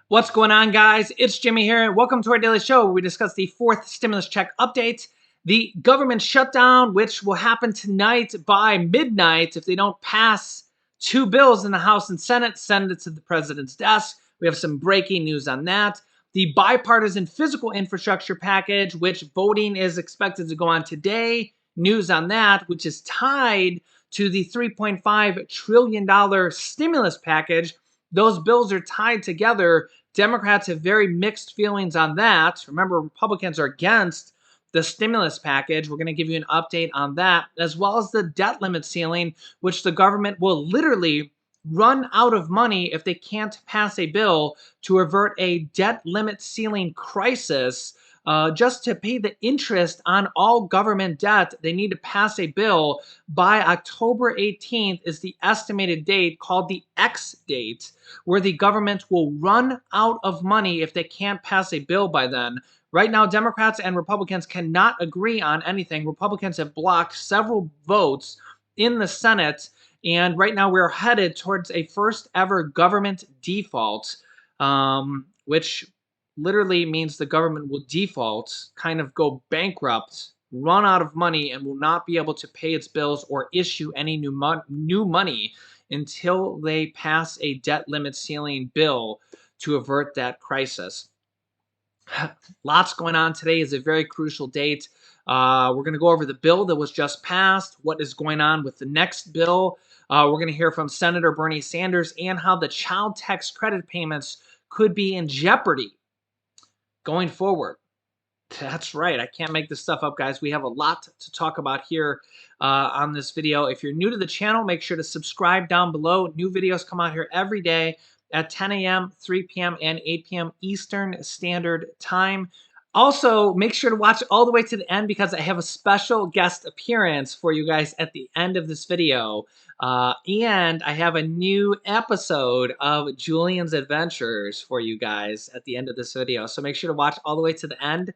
What's going on, guys? It's Jimmy here. Welcome to our daily show where we discuss the fourth stimulus check update, the government shutdown, which will happen tonight by midnight if they don't pass two bills in the House and Senate, send it to the president's desk. We have some breaking news on that. The bipartisan physical infrastructure package, which voting is expected to go on today. News on that, which is tied to the $3.5 trillion stimulus package. Those bills are tied together. Democrats have very mixed feelings on that. Remember, Republicans are against the stimulus package. We're going to give you an update on that, as well as the debt limit ceiling, which the government will literally run out of money if they can't pass a bill to avert a debt limit ceiling crisis. Just to pay the interest on all government debt, they need to pass a bill by October 18th is the estimated date, called the X date, where the government will run out of money if they can't pass a bill by then. Right now, Democrats and Republicans cannot agree on anything. Republicans have blocked several votes in the Senate, and right now we're headed towards a first ever government default, which literally means the government will default, kind of go bankrupt, run out of money, and will not be able to pay its bills or issue any new money until they pass a debt limit ceiling bill to avert that crisis. Lots going on. Today is a very crucial date. We're going to go over the bill that was just passed, what is going on with the next bill. We're going to hear from Senator Bernie Sanders and how the child tax credit payments could be in jeopardy going forward. That's right. I can't make this stuff up, guys. We have a lot to talk about here on this video. If you're new to the channel, make sure to subscribe down below. New videos come out here every day at 10 a.m., 3 p.m., and 8 p.m. Eastern Standard Time. Also, make sure to watch all the way to the end because I have a special guest appearance for you guys at the end of this video. And I have a new episode of Julian's Adventures for you guys at the end of this video. So make sure to watch all the way to the end.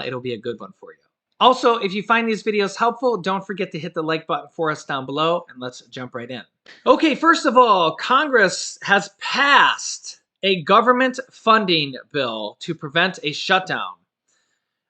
It'll be a good one for you. Also, if you find these videos helpful, don't forget to hit the like button for us down below, and let's jump right in. Okay, first of all, Congress has passed a government funding bill to prevent a shutdown.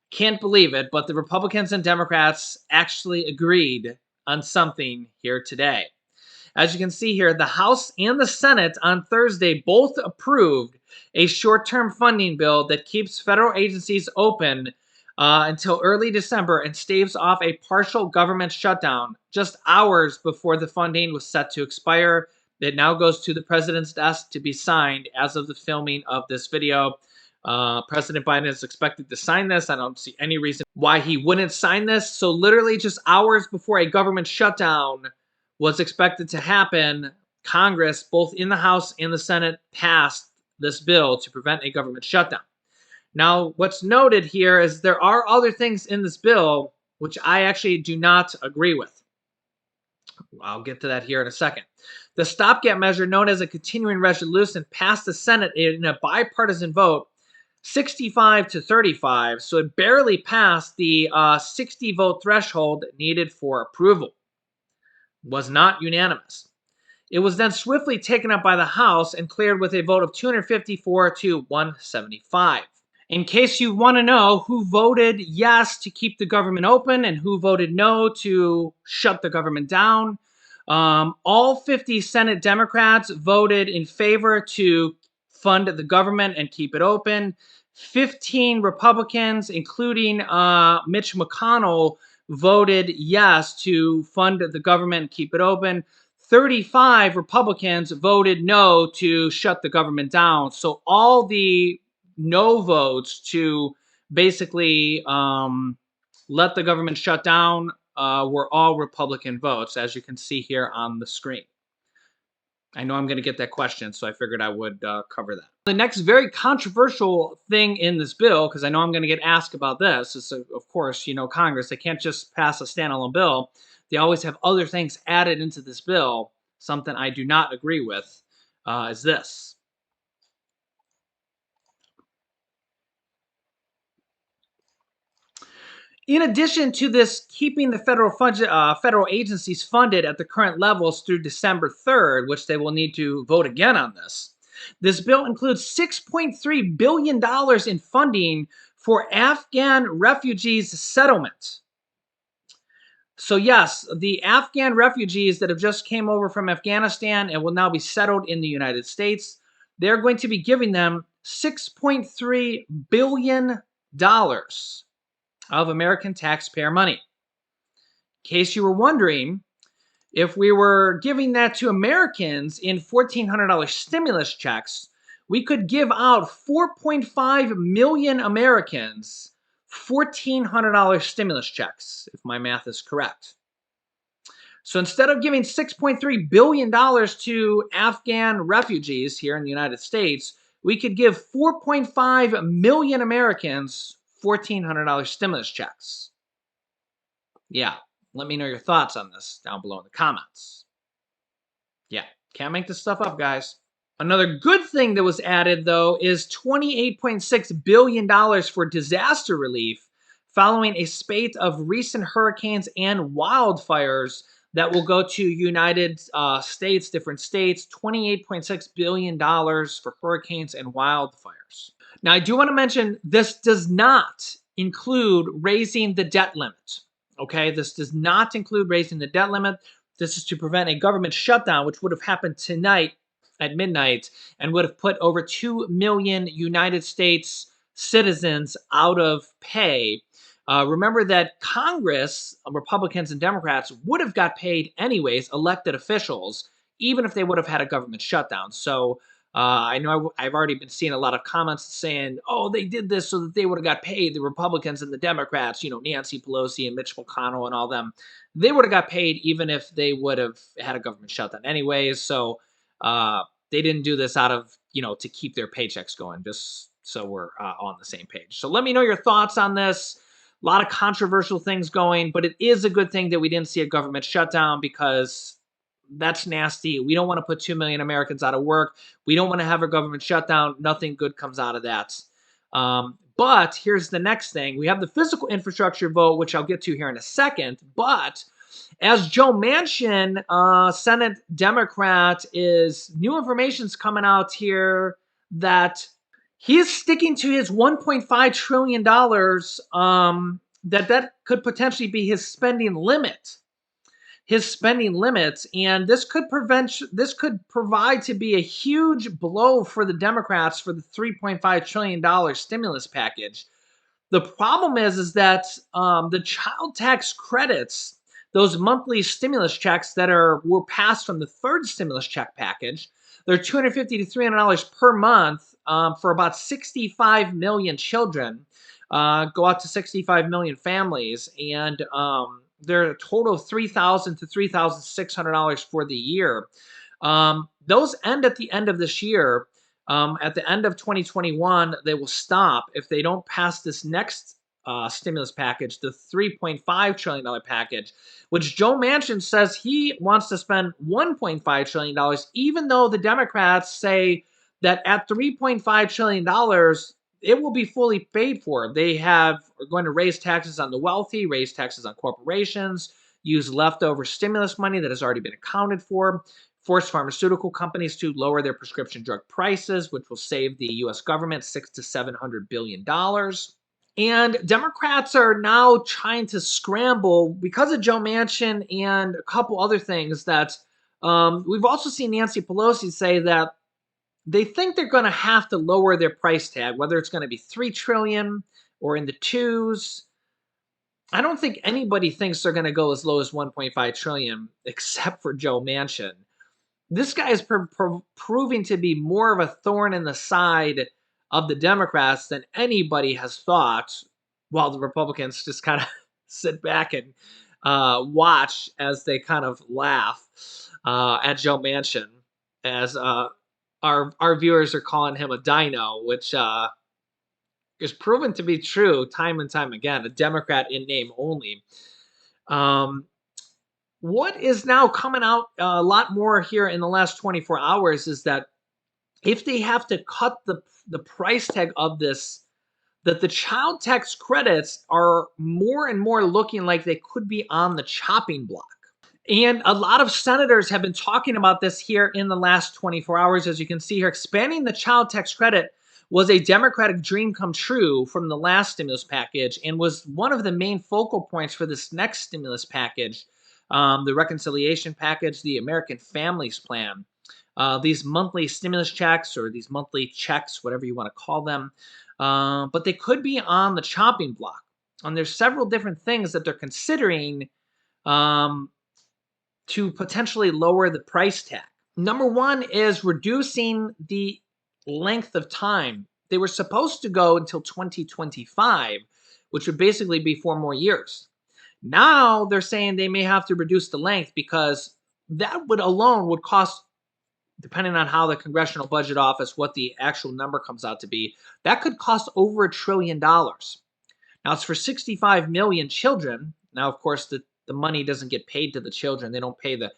Can't believe it, but the Republicans and Democrats actually agreed on something here today. As you can see here, the House and the Senate on Thursday both approved a short-term funding bill that keeps federal agencies open until early December and staves off a partial government shutdown just hours before the funding was set to expire. It now goes to the president's desk to be signed as of the filming of this video. President Biden is expected to sign this. I don't see any reason why he wouldn't sign this. So literally just hours before a government shutdown was expected to happen, Congress, both in the House and the Senate, passed this bill to prevent a government shutdown. Now, what's noted here is there are other things in this bill which I actually do not agree with. I'll get to that here in a second. The stopgap measure, known as a continuing resolution, passed the Senate in a bipartisan vote, 65 to 35, so it barely passed the 60 vote threshold needed for approval. Was not unanimous. It was then swiftly taken up by the House and cleared with a vote of 254 to 175. In case you want to know who voted yes to keep the government open and who voted no to shut the government down, all 50 Senate Democrats voted in favor to fund the government and keep it open. 15 Republicans, including Mitch McConnell, voted yes to fund the government and keep it open. 35 Republicans voted no to shut the government down. So all the no votes to basically let the government shut down were all Republican votes, as you can see here on the screen. I know I'm going to get that question, so I figured I would cover that. The next very controversial thing in this bill, because I know I'm going to get asked about this, is, of course, you know, Congress, they can't just pass a standalone bill. They always have other things added into this bill. Something I do not agree with is this. In addition to this, keeping the federal agencies funded at the current levels through December 3rd, which they will need to vote again on this, This bill includes $6.3 billion in funding for Afghan refugees settlement. So yes, the Afghan refugees that have just came over from Afghanistan and will now be settled in the United States, they're going to be giving them $6.3 billion of American taxpayer money. In case you were wondering, if we were giving that to Americans in $1,400 stimulus checks, we could give out 4.5 million Americans $1,400 stimulus checks, if my math is correct. So instead of giving $6.3 billion to Afghan refugees here in the United States, we could give 4.5 million Americans $1,400 stimulus checks. Yeah, let me know your thoughts on this down below in the comments. Yeah, can't make this stuff up, guys. Another good thing that was added, though, is $28.6 billion for disaster relief following a spate of recent hurricanes and wildfires that will go to United States, different states, $28.6 billion for hurricanes and wildfires. Now, I do want to mention this does not include raising the debt limit. Okay, this does not include raising the debt limit. This is to prevent a government shutdown, which would have happened tonight at midnight and would have put over 2 million United States citizens out of pay. Remember that Congress, Republicans and Democrats, would have got paid anyways, elected officials, even if they would have had a government shutdown. So I know I've already been seeing a lot of comments saying, oh, they did this so that they would have got paid, the Republicans and the Democrats, Nancy Pelosi and Mitch McConnell and all them. They would have got paid even if they would have had a government shutdown anyways. So they didn't do this out of, to keep their paychecks going, just so we're on the same page. So let me know your thoughts on this. A lot of controversial things going, but it is a good thing that we didn't see a government shutdown because that's nasty. We don't want to put 2 million Americans out of work. We don't want to have a government shutdown. Nothing good comes out of that. But here's the next thing. We have the physical infrastructure vote, which I'll get to here in a second. But as Joe Manchin, Senate Democrat, new information's coming out here that he is sticking to his $1.5 trillion that could potentially be his spending limit. And this could provide to be a huge blow for the Democrats for the $3.5 trillion stimulus package. The problem is that the child tax credits, those monthly stimulus checks that were passed from the third stimulus check package, they're $250 to $300 per month for about 65 million children, go out to 65 million families, and they're a total of $3,000 to $3,600 for the year. Those end at the end of this year. At the end of 2021, they will stop if they don't pass this next stimulus package, the $3.5 trillion package, which Joe Manchin says he wants to spend $1.5 trillion, even though the Democrats say that at $3.5 trillion, it will be fully paid for. They are going to raise taxes on the wealthy, raise taxes on corporations, use leftover stimulus money that has already been accounted for, force pharmaceutical companies to lower their prescription drug prices, which will save the U.S. government $600 to $700 billion. And Democrats are now trying to scramble because of Joe Manchin and a couple other things that we've also seen Nancy Pelosi say that they think they're going to have to lower their price tag, whether it's going to be $3 trillion or in the twos. I don't think anybody thinks they're going to go as low as $1.5 trillion except for Joe Manchin. This guy is proving to be more of a thorn in the side of the Democrats than anybody has thought, while the Republicans just kind of sit back and watch as they kind of laugh at Joe Manchin, as our viewers are calling him a dino, which is proven to be true time and time again, a Democrat in name only. What is now coming out a lot more here in the last 24 hours is that if they have to cut the price tag of this, that the child tax credits are more and more looking like they could be on the chopping block. And a lot of senators have been talking about this here in the last 24 hours. As you can see here, expanding the child tax credit was a Democratic dream come true from the last stimulus package and was one of the main focal points for this next stimulus package, the reconciliation package, the American Families Plan. These monthly stimulus checks or these monthly checks, whatever you want to call them, but they could be on the chopping block. And there's several different things that they're considering um, to potentially lower the price tag. Number one is reducing the length of time. They were supposed to go until 2025, which would basically be 4 more years. Now they're saying they may have to reduce the length because that would alone would cost, depending on how the Congressional Budget Office, what the actual number comes out to be, that could cost over $1 trillion. Now it's for 65 million children. Now, of course, the money doesn't get paid to the children. They don't pay a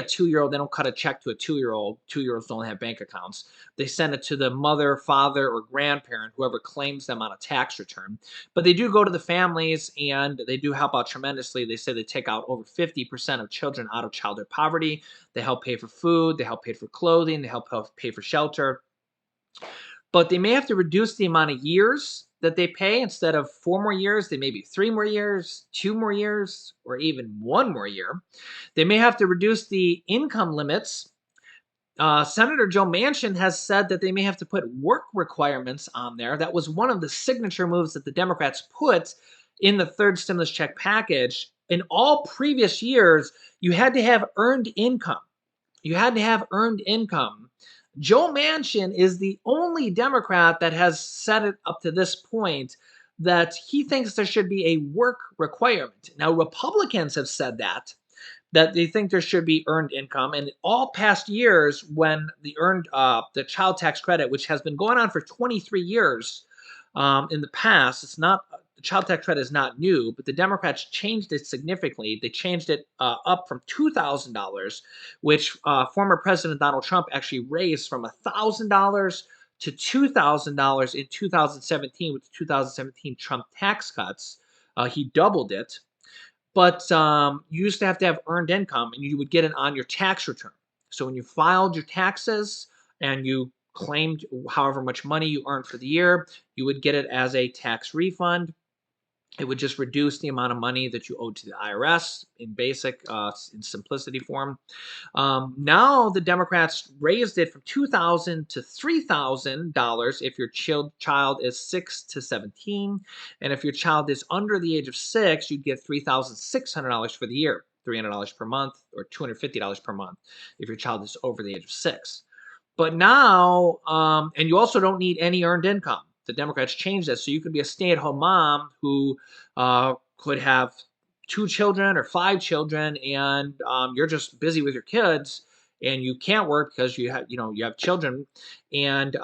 2-year-old. They don't cut a check to a 2-year-old. 2-year-olds don't have bank accounts. They send it to the mother, father, or grandparent, whoever claims them on a tax return. But they do go to the families and they do help out tremendously. They say they take out over 50% of children out of childhood poverty. They help pay for food. They help pay for clothing. They help pay for shelter. But they may have to reduce the amount of years that they pay. Instead of 4 more years, they may be 3 more years, 2 more years, or even 1 more year. They may have to reduce the income limits. Senator Joe Manchin has said that they may have to put work requirements on there. That was one of the signature moves that the Democrats put in the third stimulus check package. In all previous years, you had to have earned income. You had to have earned income. Joe Manchin is the only Democrat that has said it up to this point that he thinks there should be a work requirement. Now, Republicans have said that they think there should be earned income. And all past years, when the child tax credit, which has been going on for 23 years in the past, the child tax credit is not new, but the Democrats changed it significantly. They changed it up from $2,000, which former President Donald Trump actually raised from $1,000 to $2,000 in 2017 with the 2017 Trump tax cuts. He doubled it. But you used to have earned income, and you would get it on your tax return. So when you filed your taxes and you claimed however much money you earned for the year, you would get it as a tax refund. It would just reduce the amount of money that you owed to the IRS in simplicity form. Now the Democrats raised it from $2,000 to $3,000 if your child is 6 to 17, and if your child is under the age of 6, you'd get $3,600 for the year, $300 per month, or $250 per month if your child is over the age of 6. But now, and you also don't need any earned income. The Democrats changed that, so you could be a stay-at-home mom who could have 2 children or 5 children, and you're just busy with your kids, and you can't work because you have children, and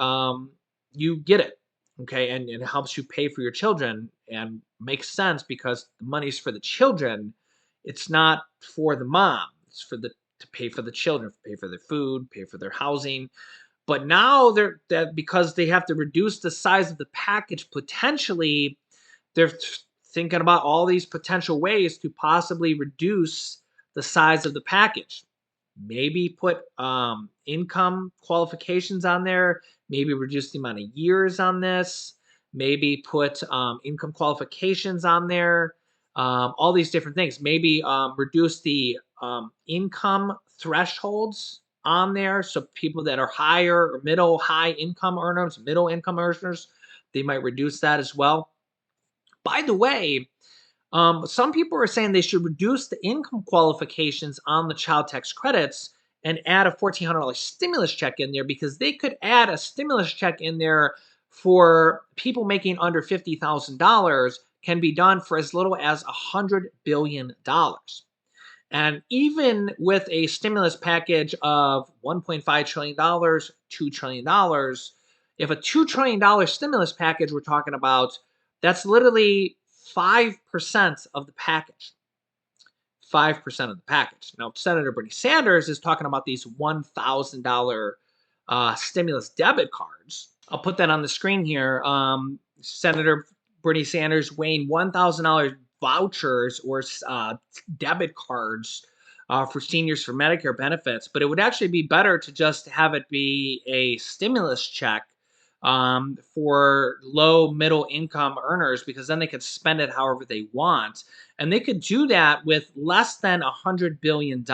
you get it, okay, and it helps you pay for your children, and makes sense because the money's for the children. It's not for the mom. It's to pay for the children, pay for their food, pay for their housing. But now because they have to reduce the size of the package potentially, they're thinking about all these potential ways to possibly reduce the size of the package. Maybe put income qualifications on there. Maybe reduce the amount of years on this. Maybe put income qualifications on there. All these different things. Maybe reduce the income thresholds on there. So people that are higher or high income earners, middle income earners, they might reduce that as well. By the way, some people are saying they should reduce the income qualifications on the child tax credits and add a $1,400 stimulus check in there, because they could add a stimulus check in there for people making under $50,000, can be done for as little as $100 billion. And even with a stimulus package of $1.5 trillion, $2 trillion, if a $2 trillion stimulus package we're talking about, that's literally 5% of the package. 5% of the package. Now, Senator Bernie Sanders is talking about these $1,000 stimulus debit cards. I'll put that on the screen here. Senator Bernie Sanders weighing $1,000 vouchers or debit cards for seniors for Medicare benefits, but it would actually be better to just have it be a stimulus check for low middle income earners, because then they could spend it however they want. And they could do that with less than $100 billion.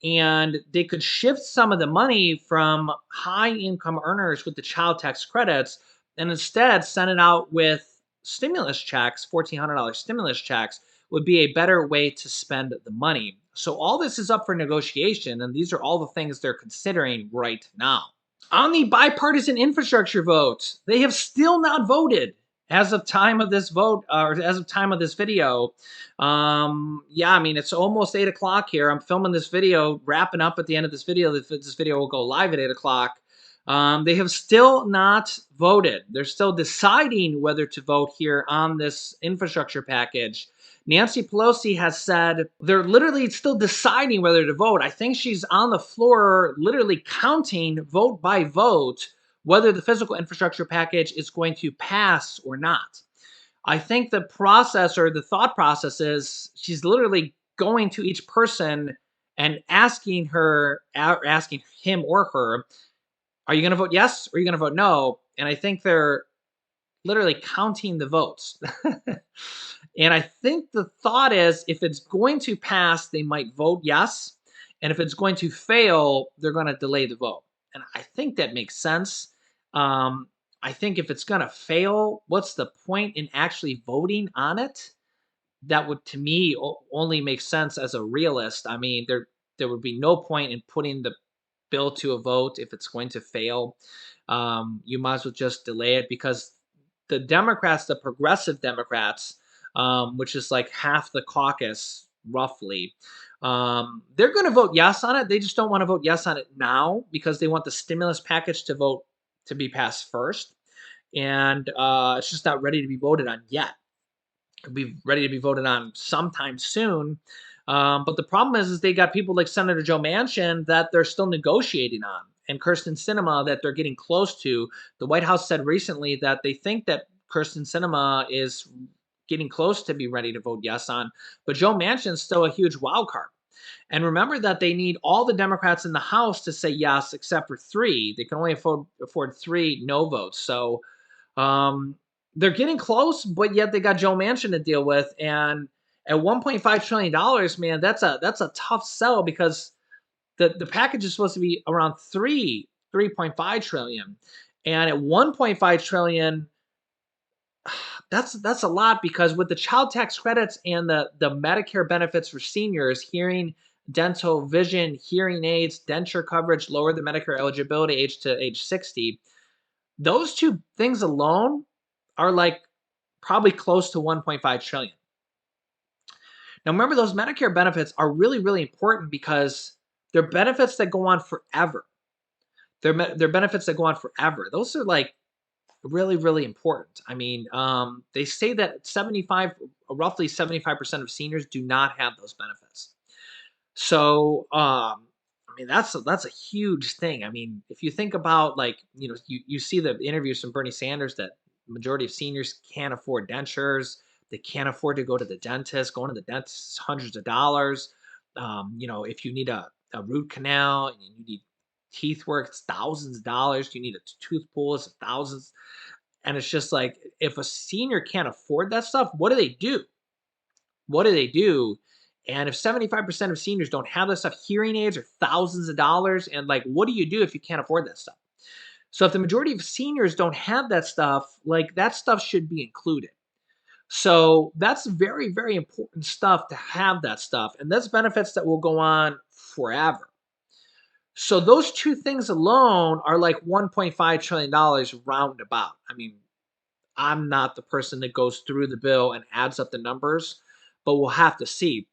And they could shift some of the money from high income earners with the child tax credits and instead send it out with stimulus checks, $1,400 stimulus checks would be a better way to spend the money. So all this is up for negotiation, and these are all the things they're considering right now. On the bipartisan infrastructure vote, they have still not voted as of time of this vote, or as of time of this video. Yeah, I mean, it's almost 8 o'clock here. I'm filming this video, wrapping up at the end of this video. This video will go live at 8 o'clock. They have still not voted. They're still deciding whether to vote here on this infrastructure package. Nancy Pelosi has said they're literally still deciding whether to vote. I think she's on the floor literally counting vote by vote whether the physical infrastructure package is going to pass or not. I think the process or the thought process is she's literally going to each person and asking him or her, are you going to vote yes or are you going to vote no? And I think they're literally counting the votes. And I think the thought is if it's going to pass, they might vote yes. And if it's going to fail, they're going to delay the vote. And I think that makes sense. I think if it's going to fail, what's the point in actually voting on it? That would, to me, only make sense as a realist. I mean, there would be no point in putting the bill to a vote if it's going to fail. You might as well just delay it, because the Democrats, the progressive Democrats, which is like half the caucus roughly, they're going to vote yes on it. They just don't want to vote yes on it now because they want the stimulus package to be passed first, and it's just not ready to be voted on yet. It'll be ready to be voted on sometime soon. But the problem is they got people like Senator Joe Manchin that they're still negotiating on, and Kirsten Sinema that they're getting close to. The White House said recently that they think that Kirsten Sinema is getting close to be ready to vote yes on, but Joe Manchin's still a huge wild card. And remember that they need all the Democrats in the House to say yes, except for 3. They can only afford 3 no votes. So um, they're getting close, but yet they got Joe Manchin to deal with. And at $1.5 trillion, man, that's a tough sell, because the package is supposed to be around 3.5 trillion. And at 1.5 trillion, that's a lot, because with the child tax credits and the Medicare benefits for seniors, hearing, dental, vision, hearing aids, denture coverage, lower the Medicare eligibility age to age 60. Those 2 things alone are like probably close to 1.5 trillion. Now remember, those Medicare benefits are really, really important because they're benefits that go on forever. They're benefits that go on forever. Those are like really, really important. I mean, they say that roughly 75% of seniors do not have those benefits. So, I mean, that's a huge thing. I mean, if you think about, like, you see the interviews from Bernie Sanders that the majority of seniors can't afford dentures. They can't afford to go to the dentist. Going to the dentist is hundreds of dollars. If you need a root canal and you need teeth work, it's thousands of dollars. You need a tooth pull, it's thousands. And it's just like, if a senior can't afford that stuff, what do they do? What do they do? And if 75% of seniors don't have that stuff, hearing aids are thousands of dollars. And like, what do you do if you can't afford that stuff? So if the majority of seniors don't have that stuff, like, that stuff should be included. So that's very, very important stuff to have that stuff. And that's benefits that will go on forever. So those 2 things alone are like $1.5 trillion roundabout. I mean, I'm not the person that goes through the bill and adds up the numbers, but we'll have to see.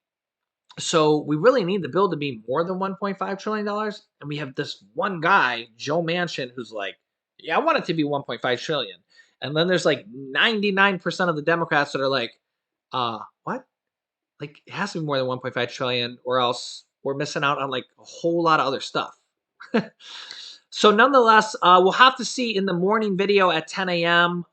So we really need the bill to be more than $1.5 trillion. And we have this one guy, Joe Manchin, who's like, yeah, I want it to be 1.5 trillion. And then there's like 99% of the Democrats that are like, what? Like, it has to be more than 1.5 trillion, or else we're missing out on like a whole lot of other stuff. So nonetheless, we'll have to see in the morning video at 10 a.m.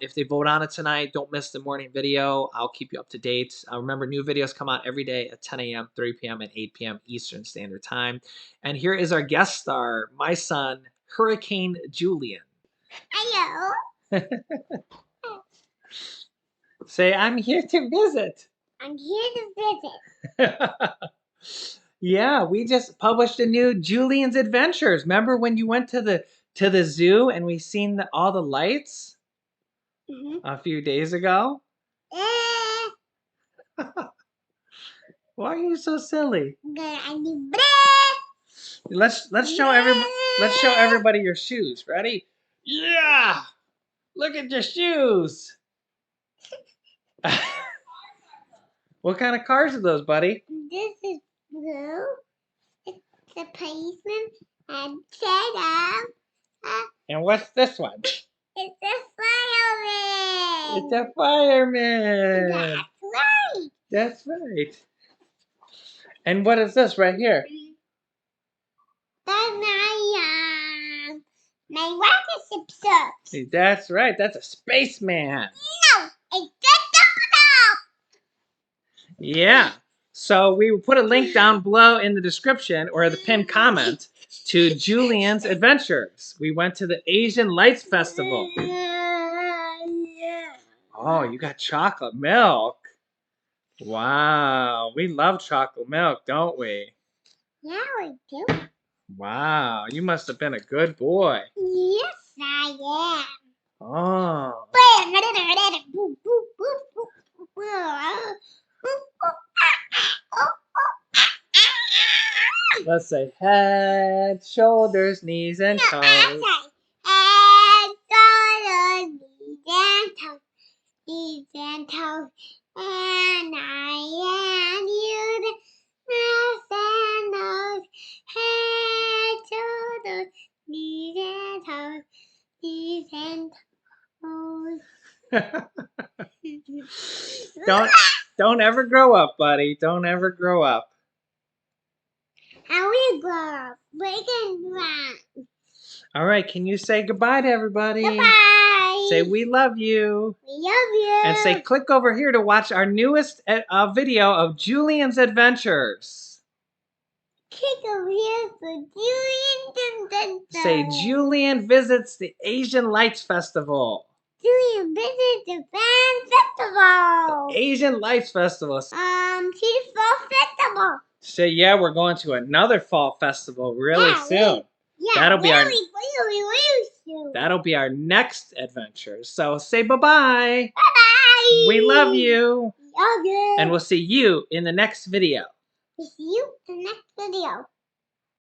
If they vote on it tonight. Don't miss the morning video. I'll keep you up to date. Remember, new videos come out every day at 10 a.m., 3 p.m., and 8 p.m. Eastern Standard Time. And here is our guest star, my son, Hurricane Julian. Hello. Say, I'm here to visit. I'm here to visit. Yeah, we just published a new Julian's Adventures. Remember when you went to the zoo and we seen all the lights a few days ago? Why are you so silly? Let's show everybody your shoes. Ready? Yeah! Look at your shoes. What kind of cars are those, buddy? This is blue. It's the policeman and Shutdown. And what's this one? It's a fireman. It's a fireman. That's right. That's right. And what is this right here? That's my rocket ship sucks. That's right. That's a spaceman. No, it's just a Yeah. So we will put a link down below in the description or the pinned comment to Julian's Adventures. We went to the Asian Lights Festival. Oh, you got chocolate milk. Wow. We love chocolate milk, don't we? Yeah, we do. Wow. You must have been a good boy. Yes, I am. Oh. Let's say head, shoulders, knees, and toes. Head, shoulders, knees, and toes. And I and you, mouth and nose. Head, shoulders, knees, and toes. Knees and toes. Don't ever grow up, buddy. Don't ever grow up. I will grow up. We can run. All right, can you say goodbye to everybody? Goodbye. Say we love you. We love you. And say click over here to watch our newest video of Julian's Adventures. Click over here for Julian's Adventures. Say Julian visits the Asian Lights Festival. Julian visits the Fan Festival. The Asian Lights Festival. To the Fall Festival. Say yeah, we're going to another fall festival really soon. That'll be really soon. That'll be our next adventure. So say bye-bye. Bye-bye. We love you. Love you. And we'll see you in the next video. We'll see you in the next video.